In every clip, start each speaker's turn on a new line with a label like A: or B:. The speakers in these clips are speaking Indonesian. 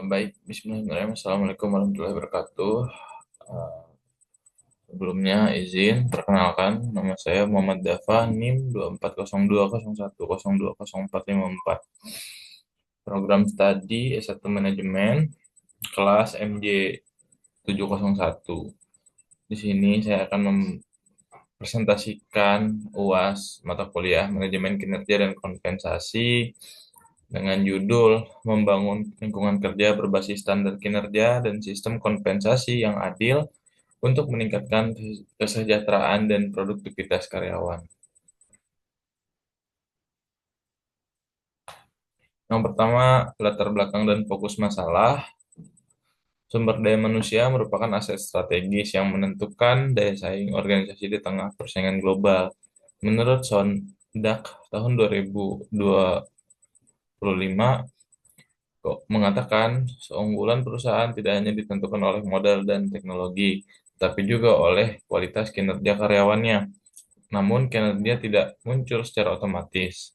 A: Baik, Bismillahirrahmanirrahim. Assalamualaikum warahmatullahi wabarakatuh. Eh, Sebelumnya izin perkenalkan, nama saya Muhammad Dafa, NIM 240201020454. Program studi S1 Manajemen, kelas MJ 701. Di sini saya akan mempresentasikan UAS mata kuliah Manajemen Kinerja dan Kompensasi dengan judul Membangun Lingkungan Kerja Berbasis Standar Kinerja dan Sistem Kompensasi yang Adil untuk meningkatkan kesejahteraan dan produktivitas karyawan. Yang pertama, latar belakang dan fokus masalah. Sumber daya manusia merupakan aset strategis yang menentukan daya saing organisasi di tengah persaingan global. Menurut Sondak tahun 2025, mengatakan keunggulan perusahaan tidak hanya ditentukan oleh modal dan teknologi, tapi juga oleh kualitas kinerja karyawannya. Namun, kinerja tidak muncul secara otomatis.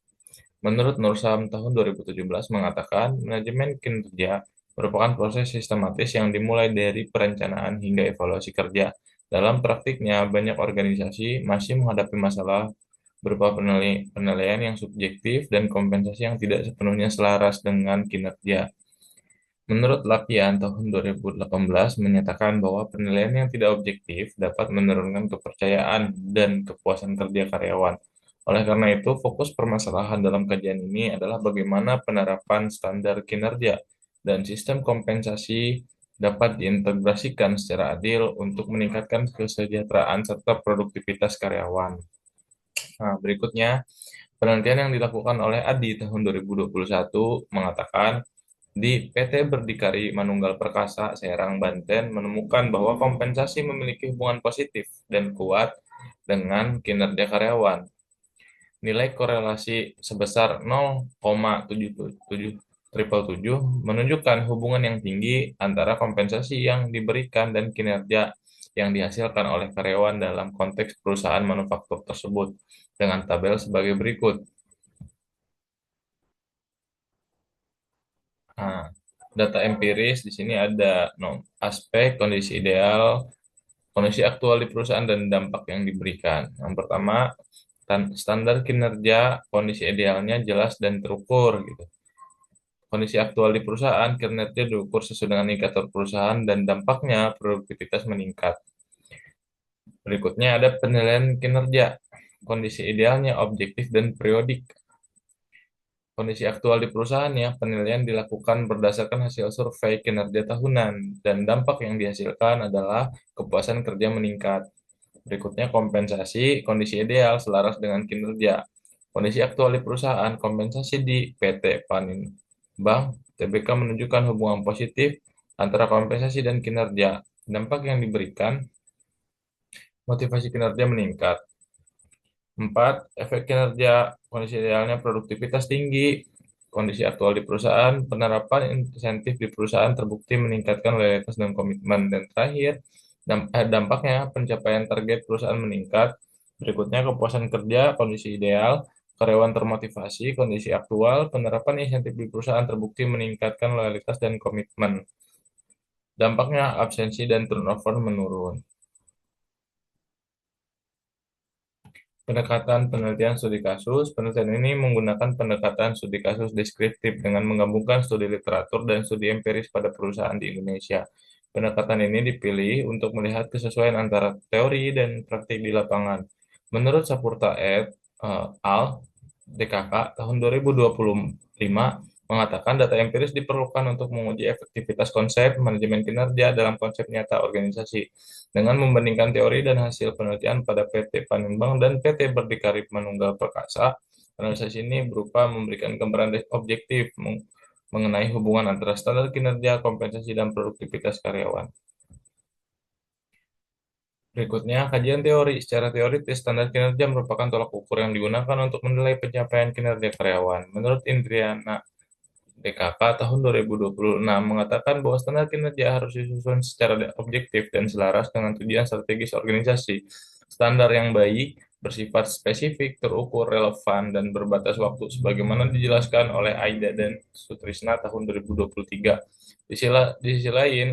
A: Menurut Nursam tahun 2017 mengatakan, manajemen kinerja merupakan proses sistematis yang dimulai dari perencanaan hingga evaluasi kerja. Dalam praktiknya, banyak organisasi masih menghadapi masalah berupa penilaian yang subjektif dan kompensasi yang tidak sepenuhnya selaras dengan kinerja. Menurut Lapian tahun 2018 menyatakan bahwa penilaian yang tidak objektif dapat menurunkan kepercayaan dan kepuasan kerja karyawan. Oleh karena itu, fokus permasalahan dalam kajian ini adalah bagaimana penerapan standar kinerja dan sistem kompensasi dapat diintegrasikan secara adil untuk meningkatkan kesejahteraan serta produktivitas karyawan. Nah, berikutnya, penelitian yang dilakukan oleh Adi tahun 2021 mengatakan di PT Berdikari Manunggal Perkasa, Serang, Banten menemukan bahwa kompensasi memiliki hubungan positif dan kuat dengan kinerja karyawan. Nilai korelasi sebesar 0,777 menunjukkan hubungan yang tinggi antara kompensasi yang diberikan dan kinerja yang dihasilkan oleh karyawan dalam konteks perusahaan manufaktur tersebut dengan tabel sebagai berikut. Nah, data empiris di sini ada aspek kondisi ideal, kondisi aktual di perusahaan dan dampak yang diberikan. Yang pertama, standar kinerja, kondisi idealnya jelas dan terukur gitu. Kondisi aktual di perusahaan, kinerja diukur sesuai dengan indikator perusahaan dan dampaknya produktivitas meningkat. Berikutnya ada penilaian kinerja. Kondisi idealnya objektif dan periodik. Kondisi aktual di perusahaannya, penilaian dilakukan berdasarkan hasil survei kinerja tahunan, dan dampak yang dihasilkan adalah kepuasan kerja meningkat. Berikutnya kompensasi, kondisi ideal selaras dengan kinerja. Kondisi aktual di perusahaan, kompensasi di PT Bank TBK menunjukkan hubungan positif antara kompensasi dan kinerja. Dampak yang diberikan, motivasi kinerja meningkat. 4. Efek kinerja, kondisi idealnya produktivitas tinggi, kondisi aktual di perusahaan, penerapan insentif di perusahaan terbukti meningkatkan loyalitas dan komitmen. Dan terakhir, dampaknya pencapaian target perusahaan meningkat. Berikutnya kepuasan kerja, kondisi ideal, karyawan termotivasi, kondisi aktual, penerapan insentif di perusahaan terbukti meningkatkan loyalitas dan komitmen. Dampaknya absensi dan turnover menurun. Pendekatan penelitian studi kasus. Penelitian ini menggunakan pendekatan studi kasus deskriptif dengan menggabungkan studi literatur dan studi empiris pada perusahaan di Indonesia. Pendekatan ini dipilih untuk melihat kesesuaian antara teori dan praktik di lapangan. Menurut Sapurta et al. DKK tahun 2025 mengatakan data empiris diperlukan untuk menguji efektivitas konsep manajemen kinerja dalam konsep nyata organisasi. Dengan membandingkan teori dan hasil penelitian pada PT Paninbank dan PT Berdikari Manunggal Perkasa, analisis ini berupa memberikan gambaran objektif mengenai hubungan antara standar kinerja, kompensasi, dan produktivitas karyawan. Berikutnya, kajian teori. Secara teoritis, standar kinerja merupakan tolak ukur yang digunakan untuk menilai pencapaian kinerja karyawan. Menurut Indriana DKK tahun 2026 mengatakan bahwa standar kinerja harus disusun secara objektif dan selaras dengan tujuan strategis organisasi. Standar yang baik bersifat spesifik, terukur, relevan, dan berbatas waktu sebagaimana dijelaskan oleh Aida dan Sutrisna tahun 2023. Di sisi lain,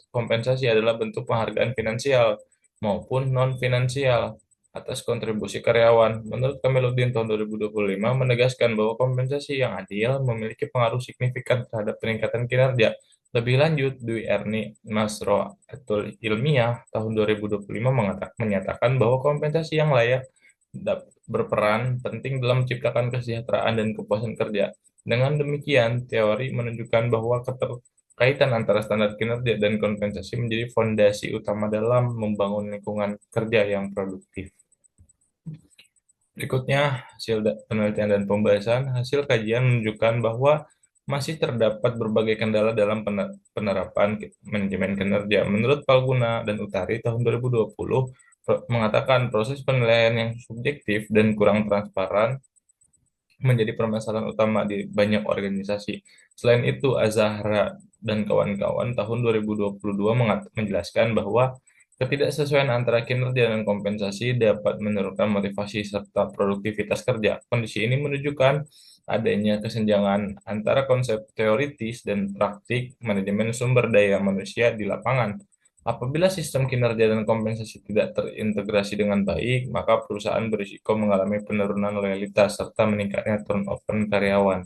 A: kompensasi adalah bentuk penghargaan finansial maupun non-finansial atas kontribusi karyawan. Menurut Kamiluddin tahun 2025 menegaskan bahwa kompensasi yang adil memiliki pengaruh signifikan terhadap peningkatan kinerja. Lebih lanjut, Dwi Erni Nasroatul Ilmiah tahun 2025 menyatakan bahwa kompensasi yang layak berperan penting dalam menciptakan kesejahteraan dan kepuasan kerja. Dengan demikian, teori menunjukkan bahwa keterkaitan antara standar kinerja dan kompensasi menjadi fondasi utama dalam membangun lingkungan kerja yang produktif. Berikutnya, hasil penelitian dan pembahasan. Hasil kajian menunjukkan bahwa masih terdapat berbagai kendala dalam penerapan manajemen kinerja. Menurut Palguna dan Utari tahun 2020 mengatakan proses penilaian yang subjektif dan kurang transparan menjadi permasalahan utama di banyak organisasi. Selain itu, Azahra dan kawan-kawan tahun 2022 menjelaskan bahwa ketidaksesuaian antara kinerja dan kompensasi dapat menurunkan motivasi serta produktivitas kerja. Kondisi ini menunjukkan adanya kesenjangan antara konsep teoritis dan praktik manajemen sumber daya manusia di lapangan. Apabila sistem kinerja dan kompensasi tidak terintegrasi dengan baik, maka perusahaan berisiko mengalami penurunan loyalitas serta meningkatnya turnover karyawan.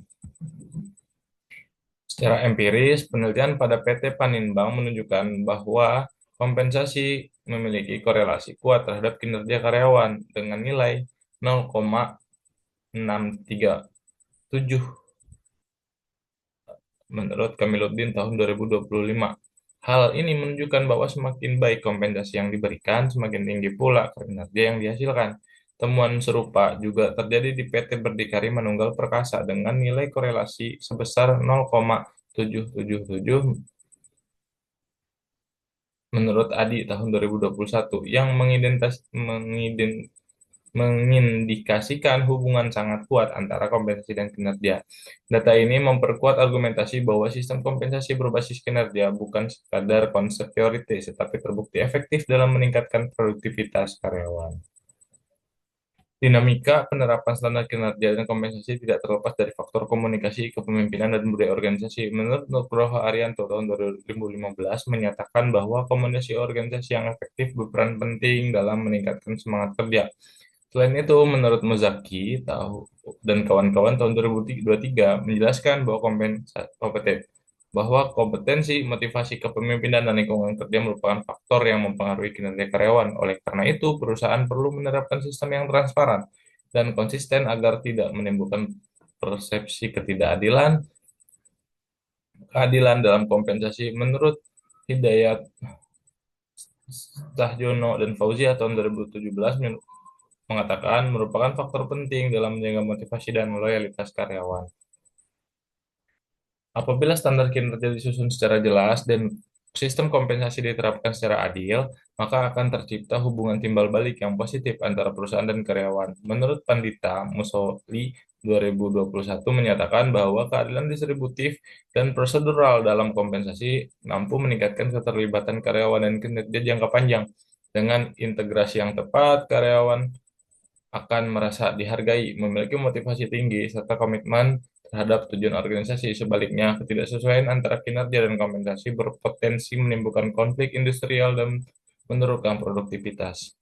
A: Secara empiris, penelitian pada PT Paninbank menunjukkan bahwa kompensasi memiliki korelasi kuat terhadap kinerja karyawan dengan nilai 0,637 menurut Kamiluddin tahun 2025. Hal ini menunjukkan bahwa semakin baik kompensasi yang diberikan, semakin tinggi pula kinerja yang dihasilkan. Temuan serupa juga terjadi di PT Berdikari Manunggal Perkasa dengan nilai korelasi sebesar 0,777 menurut Adi tahun 2021 yang mengindikasikan hubungan sangat kuat antara kompensasi dan kinerja. Data ini memperkuat argumentasi bahwa sistem kompensasi berbasis kinerja bukan sekadar konsep teoritis, tetapi terbukti efektif dalam meningkatkan produktivitas karyawan. Dinamika penerapan standar kinerja dan kompensasi tidak terlepas dari faktor komunikasi, kepemimpinan, dan budaya organisasi. Menurut Nugroho Arianto tahun 2015 menyatakan bahwa komunikasi organisasi yang efektif berperan penting dalam meningkatkan semangat kerja. Selain itu, menurut Muzaki dan kawan-kawan tahun 2023 menjelaskan bahwa kompetensi, motivasi kepemimpinan, dan lingkungan kerja merupakan faktor yang mempengaruhi kinerja karyawan. Oleh karena itu, perusahaan perlu menerapkan sistem yang transparan dan konsisten agar tidak menimbulkan persepsi keadilan dalam kompensasi. Menurut Hidayat Cahyono dan Fauzia tahun 2017 mengatakan merupakan faktor penting dalam menjaga motivasi dan loyalitas karyawan. Apabila standar kinerja disusun secara jelas dan sistem kompensasi diterapkan secara adil, maka akan tercipta hubungan timbal balik yang positif antara perusahaan dan karyawan. Menurut Pandita Musoli 2021 menyatakan bahwa keadilan distributif dan prosedural dalam kompensasi mampu meningkatkan keterlibatan karyawan dan kinerja jangka panjang. Dengan integrasi yang tepat, karyawan akan merasa dihargai, memiliki motivasi tinggi, serta komitmen terhadap tujuan organisasi. Sebaliknya, ketidaksesuaian antara kinerja dan kompensasi berpotensi menimbulkan konflik industrial dan menurunkan produktivitas.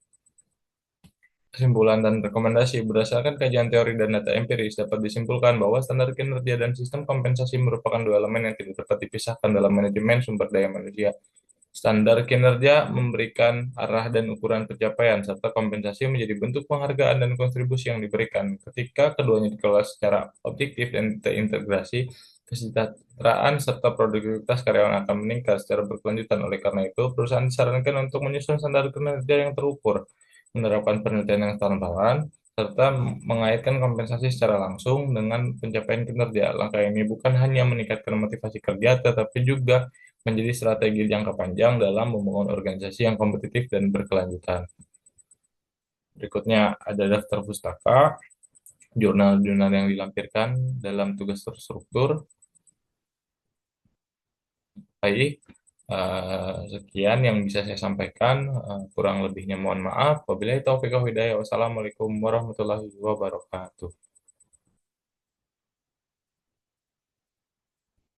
A: Kesimpulan dan rekomendasi berdasarkan kajian teori dan data empiris dapat disimpulkan bahwa standar kinerja dan sistem kompensasi merupakan dua elemen yang tidak dapat dipisahkan dalam manajemen sumber daya manusia. Standar kinerja memberikan arah dan ukuran pencapaian, serta kompensasi menjadi bentuk penghargaan dan kontribusi yang diberikan. Ketika keduanya dikelola secara objektif dan terintegrasi, kesejahteraan serta produktivitas karyawan akan meningkat secara berkelanjutan. Oleh karena itu, perusahaan disarankan untuk menyusun standar kinerja yang terukur, menerapkan penelitian yang transparan, serta mengaitkan kompensasi secara langsung dengan pencapaian kinerja. Langkah ini bukan hanya meningkatkan motivasi kerja, tetapi juga menjadi strategi jangka panjang dalam membangun organisasi yang kompetitif dan berkelanjutan. Berikutnya ada daftar pustaka, jurnal-jurnal yang dilampirkan dalam tugas terstruktur. Baik, Sekian yang bisa saya sampaikan. Kurang lebihnya mohon maaf. Wabillahi taufiq wal hidayah. Wassalamualaikum warahmatullahi wabarakatuh.